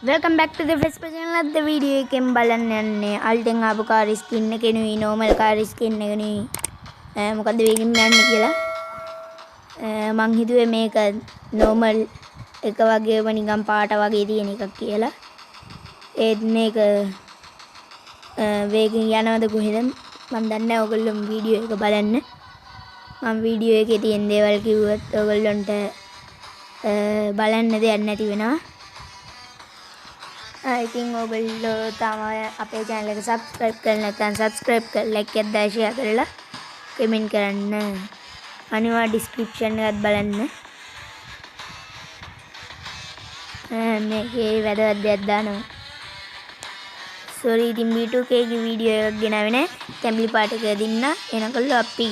Welcome back to the Facebook channel. අද video එකෙන් බලන්න යන්නේ අල්ටෙන් ආපු කාර් ස්කින් එකෙනුයි normal කාර් ස්කින් එකෙනුයි මොකද්ද වෙකින් යන්නේ කියලා. මං හිතුවේ මේක normal එක වගේම නිකන් පාට වගේ තියෙන එකක් කියලා. ඒත් මේක වෙකින් යනවද කොහෙද මන් දන්නේ නැහැ. ඔයගොල්ලෝ වීඩියෝ එක බලන්න. මම වීඩියෝ එකේ තියෙන දේවල් කිව්වොත් ඔයගොල්ලන්ට බලන්න දෙයක් නැති වෙනවා. ඉතින් ඔයගොල්ලෝ තාම අපේ channel එක subscribe කරලා නැත්නම් subscribe කරලා like එකක් දාලා share කරලා comment කරන්න. අනිවා description එකත් බලන්න. මේකේ වැදගත් දෙයක් දානවා. sorry ඉතින් B2K ගේ වීඩියෝ එකක් ගෙනාවේ නැහැ. කැම්බලි පාට එක දින්න එනකොල්ල අපි